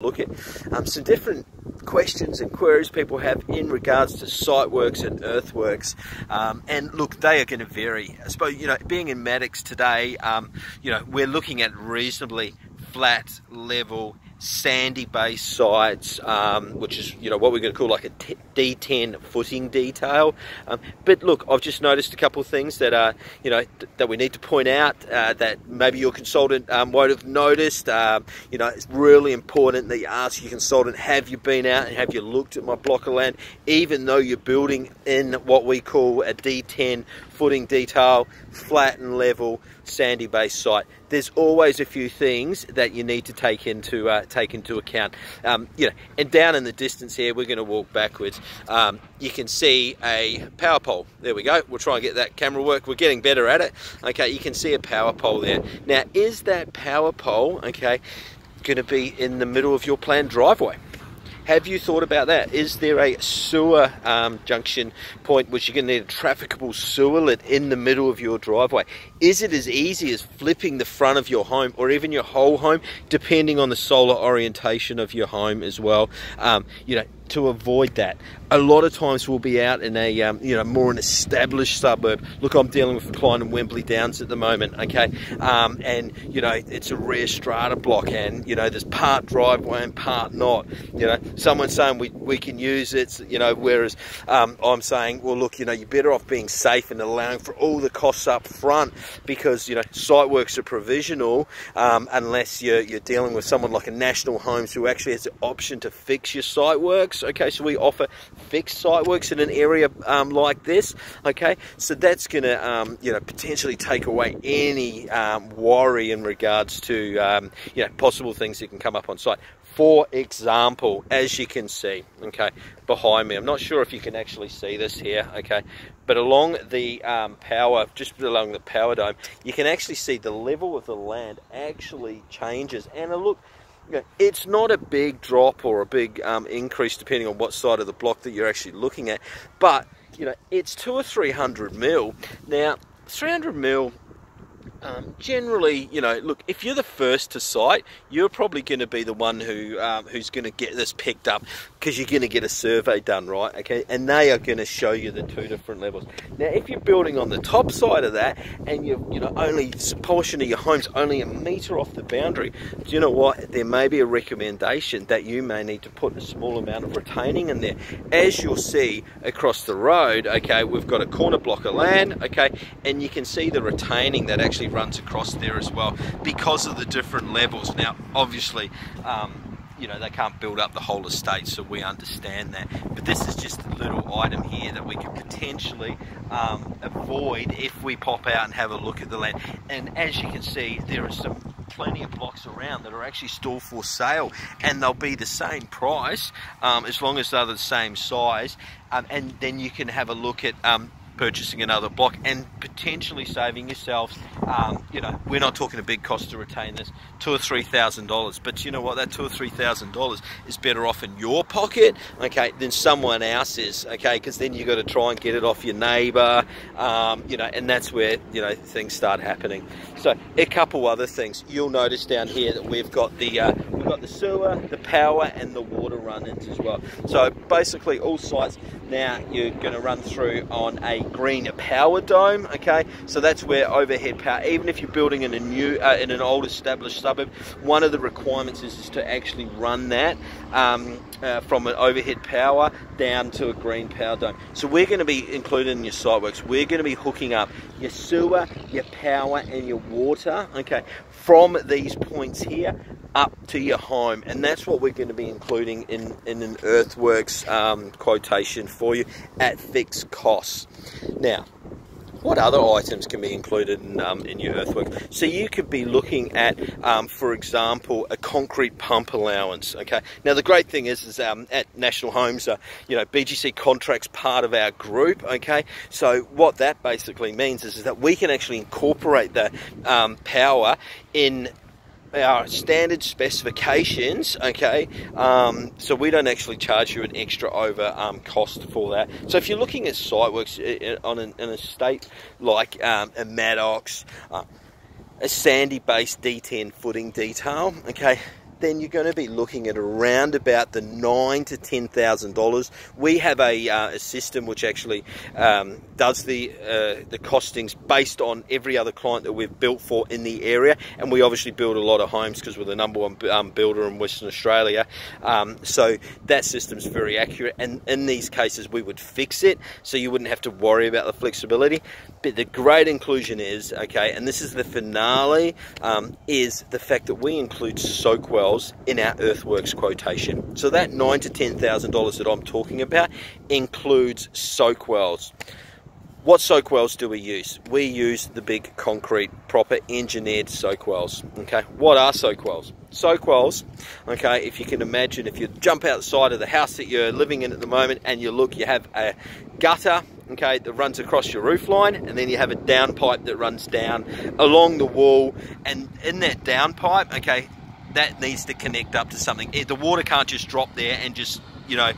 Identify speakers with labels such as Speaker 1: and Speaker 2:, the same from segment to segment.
Speaker 1: look at some different questions and queries people have in regards to Siteworks and Earthworks, and look, they are going to vary. I suppose, being in Maddox today, we're looking at reasonably flat, level, sandy base sites, which is what we're going to call like a D10 footing detail. But look, I've just noticed a couple of things that are that we need to point out, that maybe your consultant won't have noticed. It's really important that you ask your consultant, have you been out and have you looked at my block of land, even though you're building in what we call a D10 footing detail, flat and level, sandy base site. There's always a few things that you need to take into account. And down in the distance here, we're going to walk backwards. You can see a power pole. There we go. We'll try and get that camera work. We're getting better at it. Okay, you can see a power pole there. Now, is that power pole, going to be in the middle of your planned driveway? Have you thought about that? Is there a sewer junction point which you're going to need a trafficable sewerlet in the middle of your driveway? Is it as easy as flipping the front of your home or even your whole home, depending on the solar orientation of your home as well? To avoid that, a lot of times we'll be out in a more an established suburb. Look, I'm dealing with a client in Wembley Downs at the moment, and it's a rare strata block, and there's part driveway and part not. Someone's saying we can use it, whereas I'm saying, well, look, you're better off being safe and allowing for all the costs up front, because site works are provisional unless you're dealing with someone like a National Homes who actually has the option to fix your site works. Okay, so we offer fixed site works in an area like this. Okay, so that's going to potentially take away any worry in regards to possible things that can come up on site. For example, as you can see, behind me, I'm not sure if you can actually see this here, but along the just along the power dome, you can actually see the level of the land actually changes. And look, it's not a big drop or a big increase depending on what side of the block that you're actually looking at, but it's 200 or 300 mil. Now, 300 mil. Generally, look, if you're the first to site, you're probably going to be the one who's going to get this picked up, because you're going to get a survey done, right? Okay, and they are going to show you the two different levels. Now, if you're building on the top side of that, and you're only a portion of your home's only a metre off the boundary, do you know what? There may be a recommendation that you may need to put a small amount of retaining in there. As you'll see across the road, we've got a corner block of land, and you can see the retaining that actually runs across there as well, because of the different levels. Now, obviously, they can't build up the whole estate, so we understand that. But this is just a little item here that we could potentially avoid if we pop out and have a look at the land. And as you can see, there are plenty of blocks around that are actually still for sale, and they'll be the same price as long as they're the same size. And then you can have a look at purchasing another block and potentially saving yourselves, we're not talking a big cost to retain this, $2,000 or $3,000, but you know what, that $2,000 or $3,000 is better off in your pocket, than someone else's, because then you've got to try and get it off your neighbour, and that's where things start happening. So a couple other things you'll notice down here, that we've got the sewer, the power, and the water run-ins as well. So basically all sites now you're going to run through on a green power dome, so that's where overhead power, even if you're building in a new in an old established suburb, one of the requirements is to actually run that from an overhead power down to a green power dome. So we're going to be included in your site works. We're going to be hooking up your sewer, your power, and your water, from these points here up to your home, and that's what we're going to be including in an earthworks quotation for you at fixed costs. Now, what other items can be included in your earthworks? So you could be looking at, for example, a concrete pump allowance. Now the great thing is at National Homes, BGC contracts part of our group. So what that basically means is that we can actually incorporate the power in our standard specifications, so we don't actually charge you an extra over cost for that. So if you're looking at site works on an estate like a Maddox, a sandy based D10 footing detail, then you're going to be looking at around about the $9,000 to $10,000. We have a system which actually does the costings based on every other client that we've built for in the area, and we obviously build a lot of homes because we're the #1 builder in Western Australia. So that system's very accurate, and in these cases we would fix it so you wouldn't have to worry about the flexibility. But the great inclusion is, okay, and this is the finale, is the fact that we include soak wells in our earthworks quotation. So that $9,000 to $10,000 that I'm talking about includes soak wells. What soak wells do we use? We use the big concrete, proper engineered soak wells. Okay, what are soak wells? Soak wells, okay, if you can imagine, if you jump outside of the house that you're living in at the moment and you look, you have a gutter, okay, that runs across your roof line, and then you have a downpipe that runs down along the wall, and in that downpipe, okay, that needs to connect up to something. The water can't just drop there and just, you know,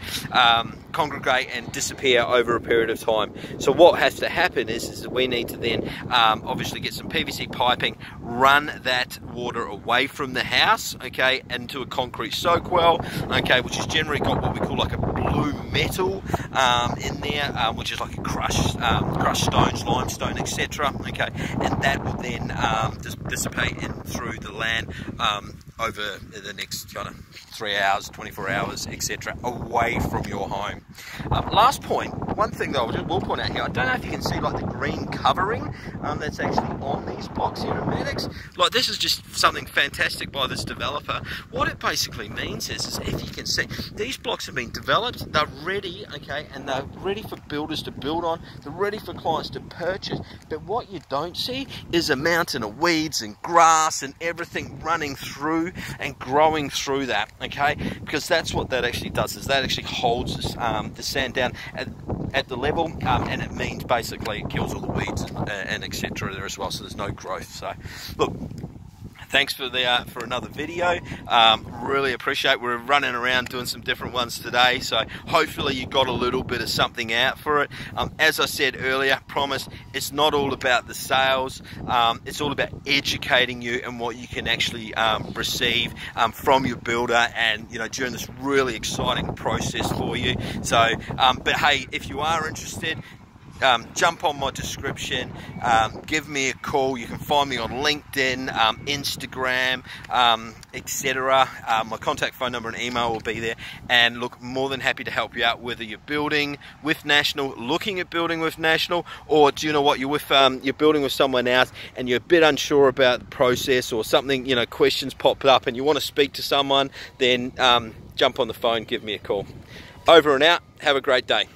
Speaker 1: congregate and disappear over a period of time. So what has to happen is that we need to then obviously get some PVC piping, run that water away from the house, okay, into a concrete soak well, okay, which has generally got what we call like a blue metal in there, which is like a crushed stones, limestone, etc. Okay, and that will then dissipate in through the land over the next kind of 3 hours, 24 hours, etc., away from your home. Last point, one thing though I will point out here, I don't know if you can see like the green covering that's actually on these blocks here in Maddox. Like, this is just something fantastic by this developer. What it basically means is if you can see, these blocks have been developed, they're ready, okay, and they're ready for builders to build on, they're ready for clients to purchase, but what you don't see is a mountain of weeds and grass and everything running through and growing through that, okay, because that's what that actually does, is that actually holds the sand down at the level, and it means basically it kills all the weeds and etc. there as well, so there's no growth. So look, thanks for another video. Really appreciate, we're running around doing some different ones today, so hopefully you got a little bit of something out for it. As I said earlier, promise, it's not all about the sales, it's all about educating you and what you can actually receive from your builder, and you know, during this really exciting process for you. So but hey, if you are interested, jump on my description, give me a call. You can find me on LinkedIn, Instagram, etc. My contact phone number and email will be there, and look, more than happy to help you out, whether you're building with National, looking at building with National, or do you know what, you're with you're building with someone else and you're a bit unsure about the process or something, you know, questions popped up and you want to speak to someone, then jump on the phone, give me a call. Over and out, have a great day.